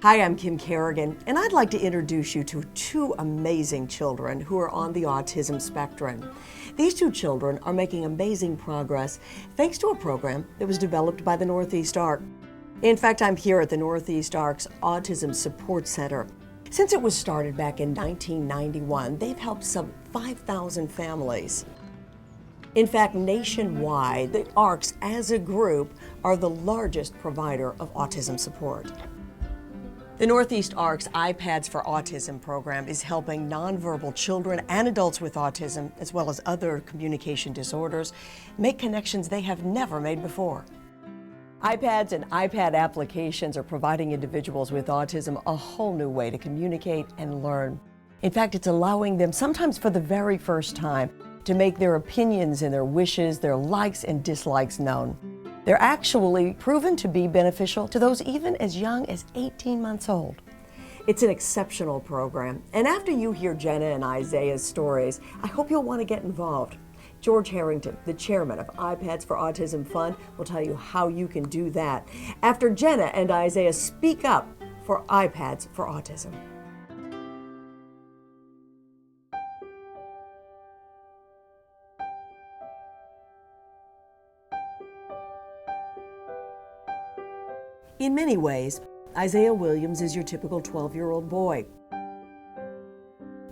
Hi, I'm Kim Kerrigan, and I'd like to introduce you to two amazing children who are on the autism spectrum. These two children are making amazing progress thanks to a program that was developed by the Northeast Arc. In fact, I'm here at the Northeast Arc's Autism Support Center. Since it was started back in 1991, they've helped some 5,000 families. In fact, nationwide, the ARCs as a group are the largest provider of autism support. The Northeast Arc's iPads for Autism program is helping nonverbal children and adults with autism, as well as other communication disorders, make connections they have never made before. iPads and iPad applications are providing individuals with autism a whole new way to communicate and learn. In fact, it's allowing them, sometimes for the very first time, to make their opinions and their wishes, their likes and dislikes known. They're actually proven to be beneficial to those even as young as 18 months old. It's an exceptional program, and after you hear Jenna and Isaiah's stories, I hope you'll want to get involved. George Harrington, the chairman of iPads for Autism Fund, will tell you how you can do that after Jenna and Isaiah speak up for iPads for Autism. In many ways, Isaiah Williams is your typical 12-year-old boy.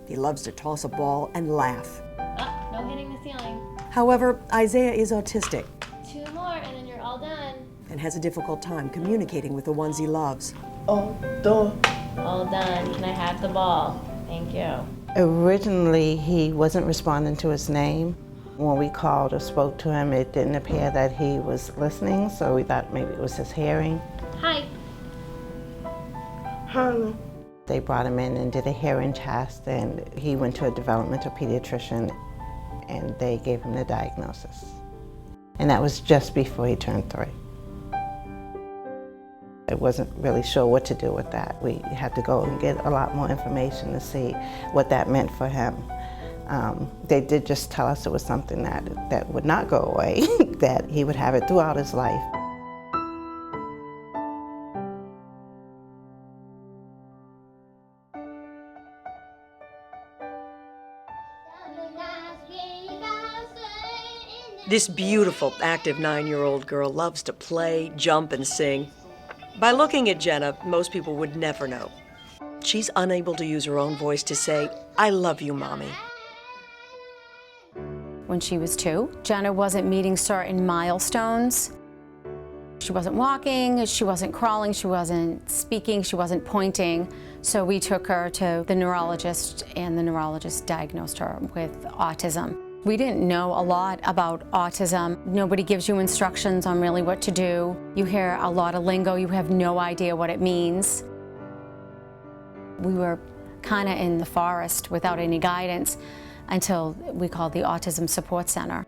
He loves to toss a ball and laugh. Oh, no hitting the ceiling. However, Isaiah is autistic. 2 more and then you're all done. And has a difficult time communicating with the ones he loves. All done. Can I have the ball? Thank you. Originally, he wasn't responding to his name. When we called or spoke to him, it didn't appear that he was listening, so we thought maybe it was his hearing. Hi. Honey. They brought him in and did a hearing test, and he went to a developmental pediatrician, and they gave him the diagnosis. And that was just before he turned 3. I wasn't really sure what to do with that. We had to go and get a lot more information to see what that meant for him. They did just tell us it was something that would not go away, that he would have it throughout his life. This beautiful, active 9-year-old girl loves to play, jump, and sing. By looking at Jenna, most people would never know. She's unable to use her own voice to say, "I love you, Mommy." When she was 2, Jenna wasn't meeting certain milestones. She wasn't walking, she wasn't crawling, she wasn't speaking, she wasn't pointing. So we took her to the neurologist, and the neurologist diagnosed her with autism. We didn't know a lot about autism. Nobody gives you instructions on really what to do. You hear a lot of lingo, you have no idea what it means. We were kind of in the forest without any guidance until we called the Autism Support Center.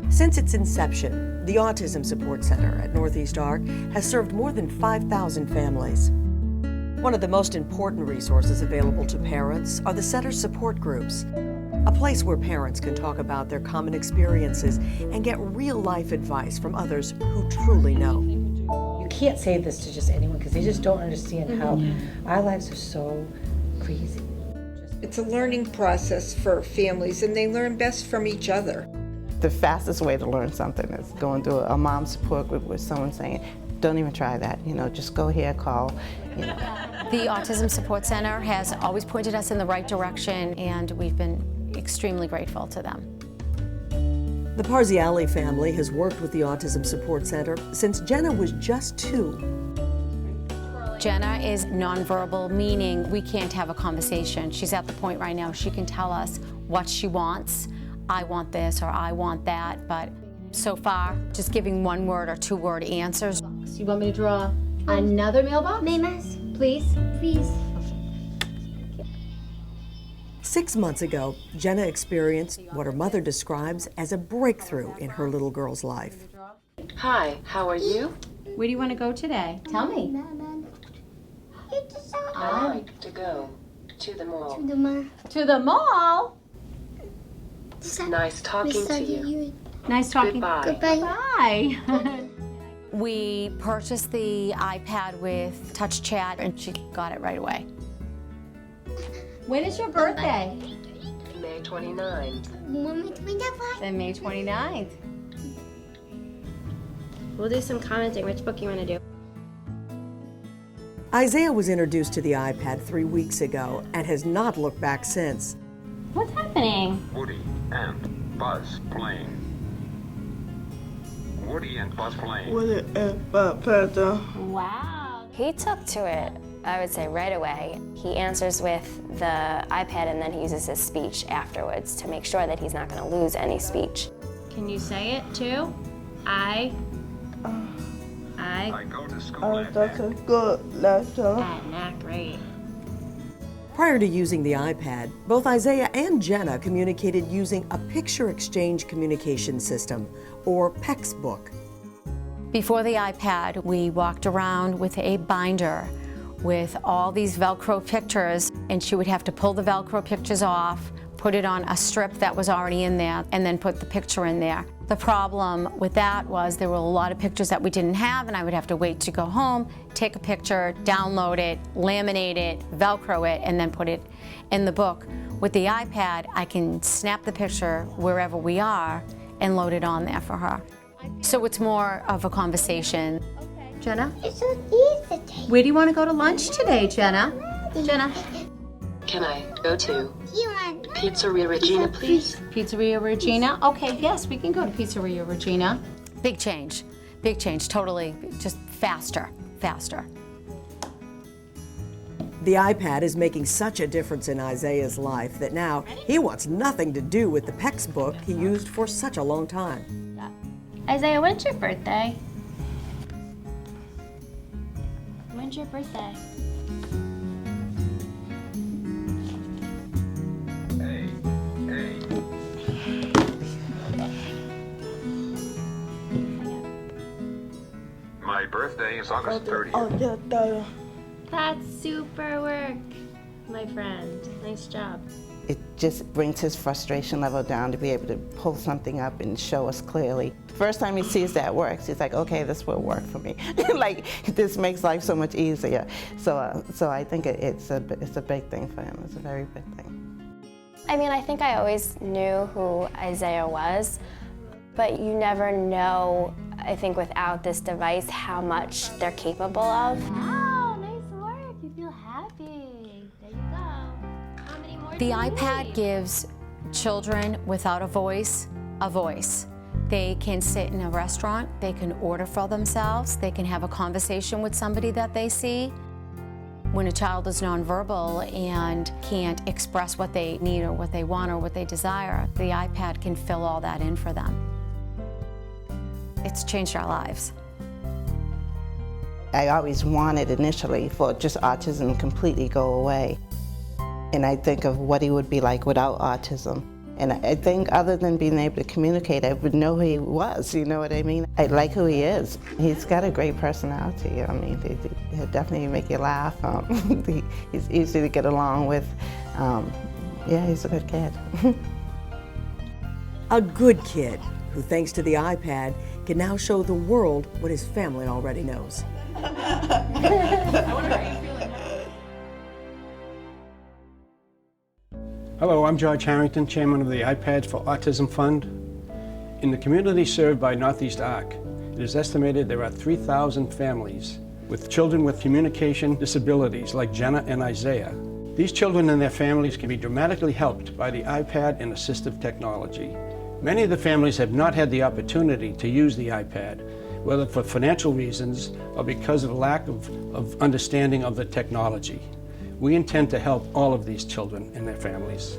Since its inception, the Autism Support Center at Northeast Arc has served more than 5,000 families. One of the most important resources available to parents are the center's support groups, a place where parents can talk about their common experiences and get real-life advice from others who truly know. You can't say this to just anyone because they just don't understand how our lives are so crazy. It's a learning process for families, and they learn best from each other. The fastest way to learn something is going through a mom support group with someone saying, don't even try that, just go here, call, The Autism Support Center has always pointed us in the right direction, and we've been extremely grateful to them. The Parziale family has worked with the Autism Support Center since Jenna was just 2. Jenna is nonverbal, meaning we can't have a conversation. She's at the point right now she can tell us what she wants. I want this or I want that, but so far, just giving 1-word or 2-word answers. So you want me to draw another mailbox? Mamas, Please? please. 6 months ago, Jenna experienced what her mother describes as a breakthrough in her little girl's life. Hi, how are you? Where do you want to go today? Tell me. I'd like to go to the mall. To the mall? Nice talking to you. Nice talking. Goodbye. Goodbye. Bye. We purchased the iPad with touch chat and she got it right away. When is your birthday? May 29th. Then May 29th. We'll do some commenting. Which book you want to do? Isaiah was introduced to the iPad 3 weeks ago and has not looked back since. What's happening? Woody and Buzz playing. Woody and Buzz playing. Wow. He took to it, I would say, right away. He answers with the iPad and then he uses his speech afterwards to make sure that he's not going to lose any speech. Can you say it too? I go to school at Not great. Prior to using the iPad, both Isaiah and Jenna communicated using a picture exchange communication system, or PEX book. Before the iPad, we walked around with a binder with all these Velcro pictures, and she would have to pull the Velcro pictures off, put it on a strip that was already in there, and then put the picture in there. The problem with that was there were a lot of pictures that we didn't have, and I would have to wait to go home, take a picture, download it, laminate it, Velcro it, and then put it in the book. With the iPad, I can snap the picture wherever we are and load it on there for her. So it's more of a conversation. Jenna? It's so easy today. Where do you want to go to lunch today, Jenna? Jenna? Can I go to You want Pizzeria Regina, please? Pizzeria Regina? Okay, yes, we can go to Pizzeria Regina. Big change, totally, just faster. The iPad is making such a difference in Isaiah's life that now he wants nothing to do with the PEX book he used for such a long time. Isaiah, when's your birthday? When's your birthday? Hey. My birthday is August 30th. That's super work, my friend. Nice job. It just brings his frustration level down to be able to pull something up and show us clearly. First time he sees that works, he's like, okay, this will work for me. Like, this makes life so much easier. So I think it's a big thing for him. It's a very big thing. I mean, I think I always knew who Isaiah was, but you never know, I think, without this device, how much they're capable of. Wow, nice work. You feel happy. There you go. How many more The do you iPad need? gives children without a voice. They can sit in a restaurant, they can order for themselves, they can have a conversation with somebody that they see. When a child is nonverbal and can't express what they need or what they want or what they desire, the iPad can fill all that in for them. It's changed our lives. I always wanted initially for just autism to completely go away. And I think of what he would be like without autism. And I think other than being able to communicate, I would know who he was, you know what I mean? I like who he is. He's got a great personality. I mean, he'll definitely make you laugh. He's easy to get along with. Yeah, he's a good kid. A good kid who, thanks to the iPad, can now show the world what his family already knows. Hello, I'm George Harrington, chairman of the iPads for Autism Fund. In the community served by Northeast Arc, it is estimated there are 3,000 families with children with communication disabilities like Jenna and Isaiah. These children and their families can be dramatically helped by the iPad and assistive technology. Many of the families have not had the opportunity to use the iPad, whether for financial reasons or because of lack of understanding of the technology. We intend to help all of these children and their families.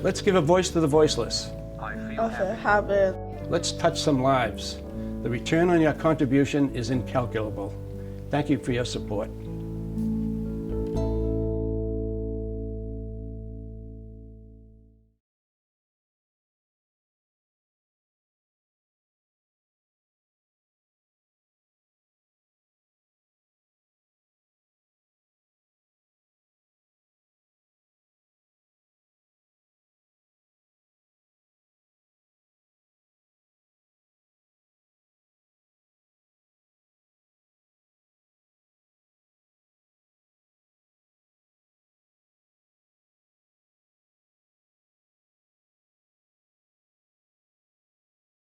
Let's give a voice to the voiceless. I feel happy. Let's touch some lives. The return on your contribution is incalculable. Thank you for your support.